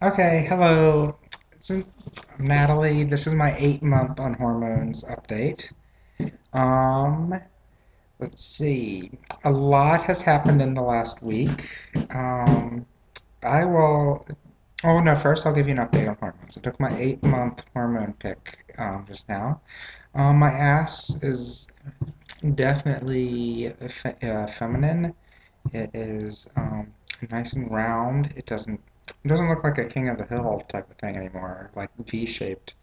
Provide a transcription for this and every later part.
Okay, hello. I'm Natalie. This is my 8 month on hormones update. Um, let's see. A lot has happened in the last week. Um, I will. Oh no, first I'll give you an update on hormones. I took my 8 month hormone pick just now. My ass is definitely feminine. It is nice and round. It doesn't look like a King of the Hill type of thing anymore, like V-shaped.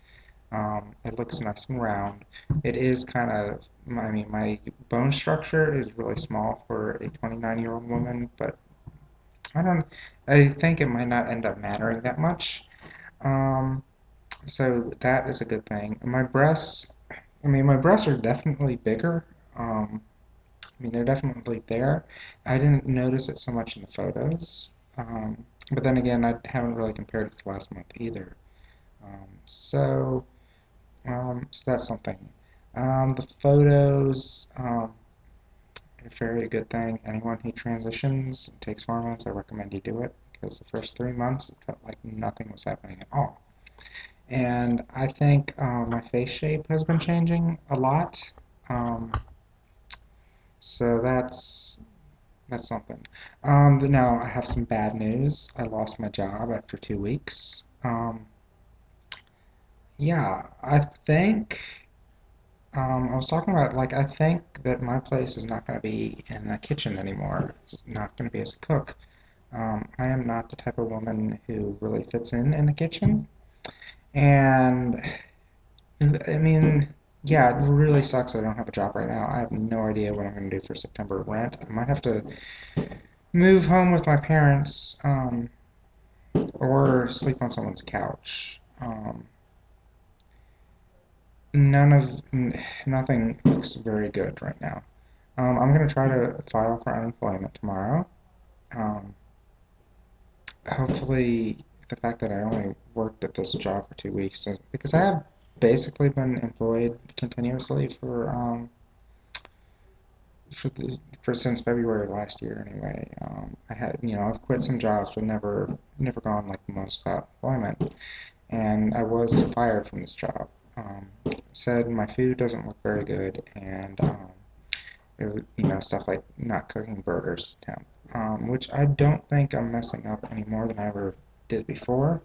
It looks nice and round. It is kind of, I mean, my bone structure is really small for a 29-year-old woman, but I don't, I think it might not end up mattering that much. Um, so that is a good thing. My breasts are definitely bigger. Um, I mean, they're definitely there. I didn't notice it so much in the photos. But then again, I haven't really compared it to last month either. So that's something. The photos are a very good thing. Anyone who transitions and takes hormones, I recommend you do it because the first 3 months it felt like nothing was happening at all. And I think my face shape has been changing a lot. Um, so that's something. But now I have some bad news. I lost my job after 2 weeks. Yeah, I think I was talking about like I think that my place is not going to be in the kitchen anymore. It's not going to be as a cook. I am not the type of woman who really fits in the kitchen, and I mean, yeah, it really sucks that I don't have a job right now. I have no idea what I'm going to do for September rent. I might have to move home with my parents, or sleep on someone's couch. None of Nothing looks very good right now. I'm gonna try to file for unemployment tomorrow. Um, Hopefully, the fact that I only worked at this job for 2 weeks doesn't, because I have basically been employed continuously for since February last year anyway. I've quit some jobs, but never gone like months without employment. And I was fired from this job. Said my food doesn't look very good, and stuff like not cooking burgers to temp, which I don't think I'm messing up any more than I ever did before.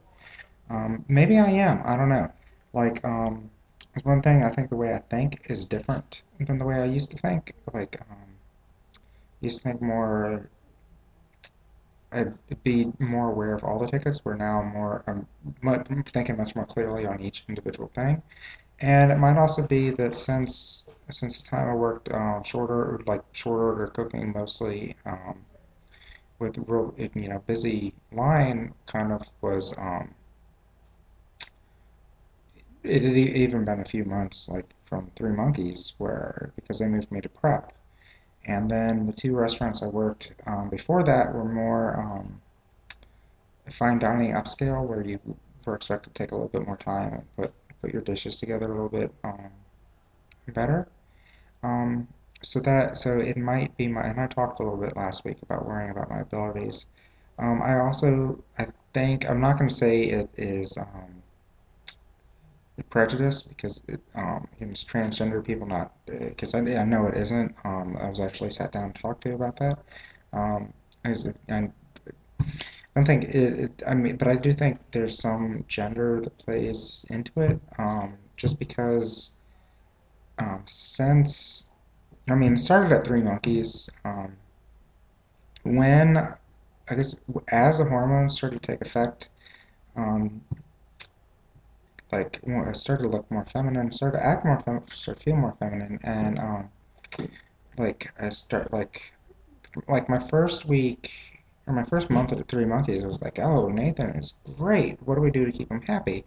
Maybe I am. I don't know. Like, it's one thing. I think the way I think is different than the way I used to think. Like, used to think more. I'd be more aware of all the tickets. Where now I'm thinking much more clearly on each individual thing. And it might also be that since the time I worked short order cooking mostly with real busy line kind of was it had even been a few months like from Three Monkeys where because they moved me to prep. And then the two restaurants I worked before that were more fine dining upscale where you were expected to take a little bit more time and put your dishes together a little bit better. Um, so it might be my, and I talked a little bit last week about worrying about my abilities. I think, I'm not going to say it is prejudice because it's transgender people not, because I know it isn't. I was actually sat down and talked to about that. Um, I don't think I mean, but I do think there's some gender that plays into it, just because since I mean, it started at Three Monkeys. When I guess as the hormones started to take effect, um, like I started to look more feminine, started to act more feminine, started to feel more feminine, and like I start like my first week or my first month at Three Monkeys, I was like, oh, Nathan is great. What do we do to keep him happy?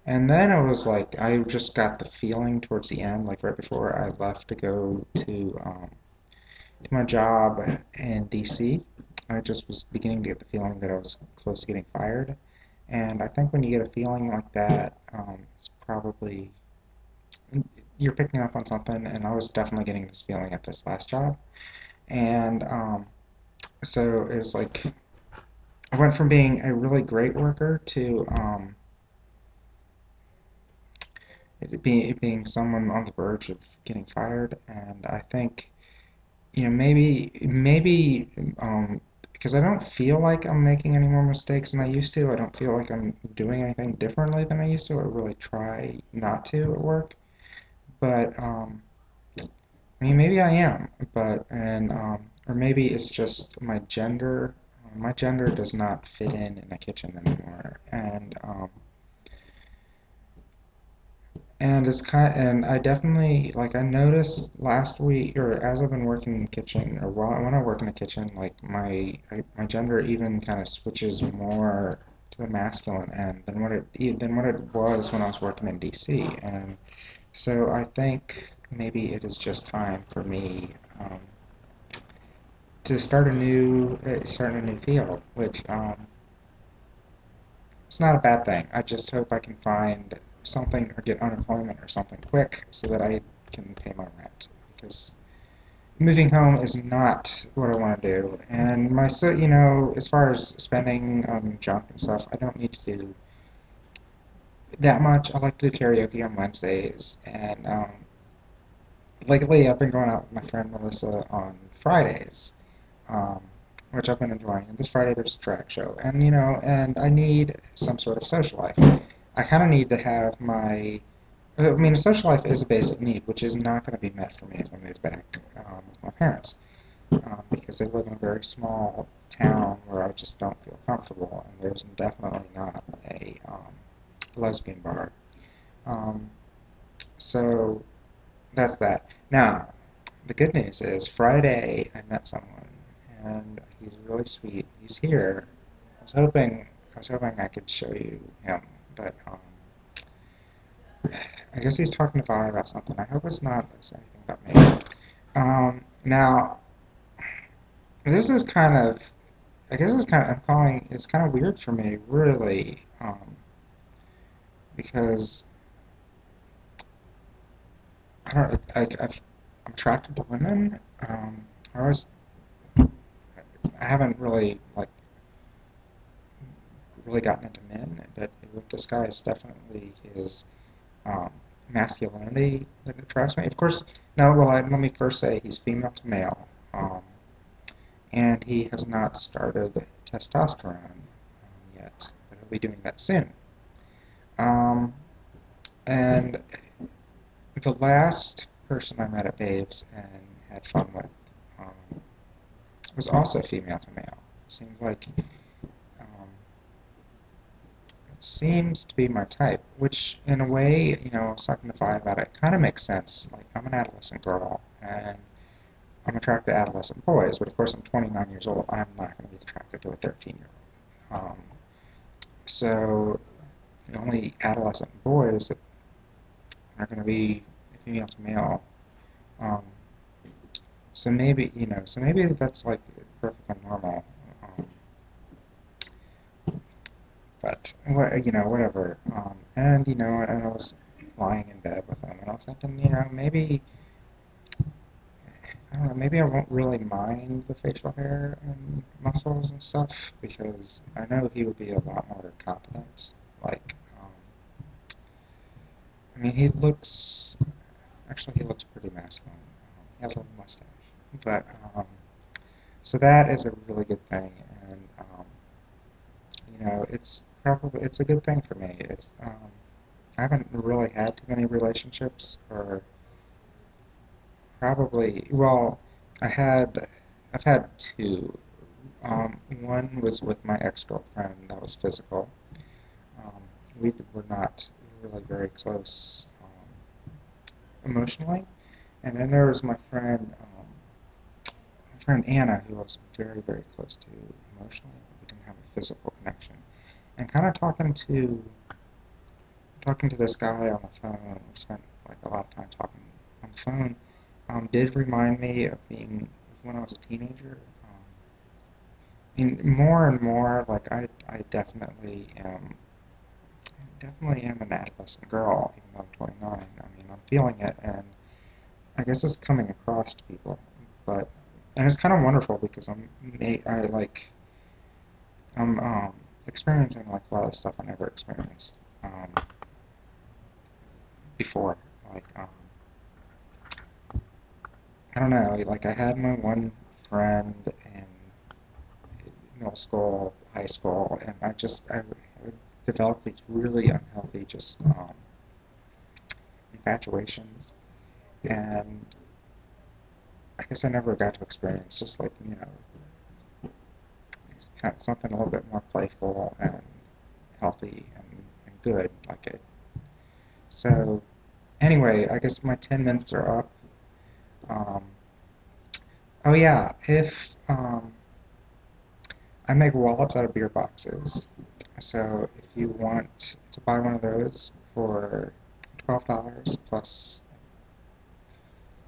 And then it was like I just got the feeling towards the end, like right before I left to go to my job in DC. I just was beginning to get the feeling that I was close to getting fired. And I think when you get a feeling like that, it's probably you're picking up on something. And I was definitely getting this feeling at this last job. And so it was like I went from being a really great worker to being someone on the verge of getting fired, and I think maybe because I don't feel like I'm making any more mistakes than I used to. I don't feel like I'm doing anything differently than I used to. I really try not to at work, but I mean maybe I am, but and or maybe it's just my gender. My gender does not fit in a kitchen anymore, and and I definitely like I noticed last week or as I've been working in the kitchen or while when I work in the kitchen, like my gender even kind of switches more to the masculine end than what it was when I was working in DC. And so I think maybe it is just time for me to start a new field, which it's not a bad thing. I just hope I can find something or get unemployment or something quick so that I can pay my rent. Because moving home is not what I want to do. And as far as spending on junk and stuff, I don't need to do that much. I like to do karaoke on Wednesdays, and lately I've been going out with my friend Melissa on Fridays, um, which I've been enjoying. And this Friday there's a drag show, and and I need some sort of social life. I kind of need to have I mean, a social life is a basic need, which is not going to be met for me if I move back with my parents, because they live in a very small town where I just don't feel comfortable, and there's definitely not a lesbian bar. Um, so that's that. Now, the good news is Friday I met someone, and he's really sweet. He's here. I was hoping I could show you him, but I guess he's talking to Vi about something. I hope it's anything about me. Now, this is kind of, I guess it's kind of, I'm calling, it's kind of weird for me, really, because I don't, I'm attracted to women. I always, I haven't really, like, really gotten into men, but with this guy, it's definitely his um, masculinity that attracts me. Of course, no, well, let me first say he's female to male. And he has not started testosterone yet, but he'll be doing that soon. Um, and the last person I met at Babes and had fun with um, was also female to male. It seems to be my type, which in a way, I was talking to Vi about it, kind of makes sense. Like, I'm an adolescent girl, and I'm attracted to adolescent boys, but of course I'm 29 years old. I'm not going to be attracted to a 13-year-old. So the only adolescent boys that are going to be female to male. Um, so maybe that's like perfectly normal. Um, but whatever. And I was lying in bed with him, and I was thinking, maybe I don't know, maybe I won't really mind the facial hair and muscles and stuff because I know he would be a lot more confident. Like, I mean, he looks pretty masculine. He has a little mustache, but so that is a really good thing, and it's a good thing for me. I haven't really had too many relationships, or probably well, I had I've had two. One was with my ex-girlfriend that was physical. Um, we were not really very close emotionally, and then there was my friend Anna, who I was very very close to emotionally, but we didn't have a physical connection. And kind of talking to this guy on the phone, we spent like a lot of time talking on the phone, did remind me of being when I was a teenager. And more and more, like I definitely am an adolescent girl, even though I'm 29. I mean, I'm feeling it, and I guess it's coming across to people. But and it's kind of wonderful because I like I'm experiencing like a lot of stuff I never experienced before. Like I don't know, like I had my one friend in middle school, high school, and I developed these really unhealthy just infatuations, and I guess I never got to experience just like kind of something a little bit more playful and healthy and good like it. So anyway, I guess my 10 minutes are up. Um, oh yeah, if I make wallets out of beer boxes, so if you want to buy one of those for $12 plus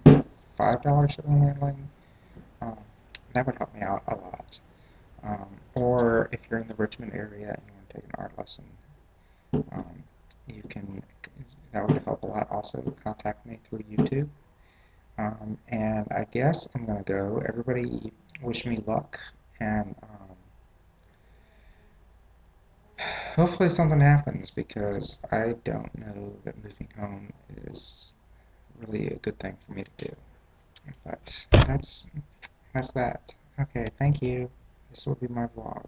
$5 shipping and handling, um, that would help me out a lot. Or if you're in the Richmond area and you want to take an art lesson, um, you can, that would help a lot. Also, contact me through YouTube. And I guess I'm going to go. Everybody wish me luck, and hopefully something happens because I don't know that moving home is really a good thing for me to do. But that's that. Okay, thank you. This will be my vlog.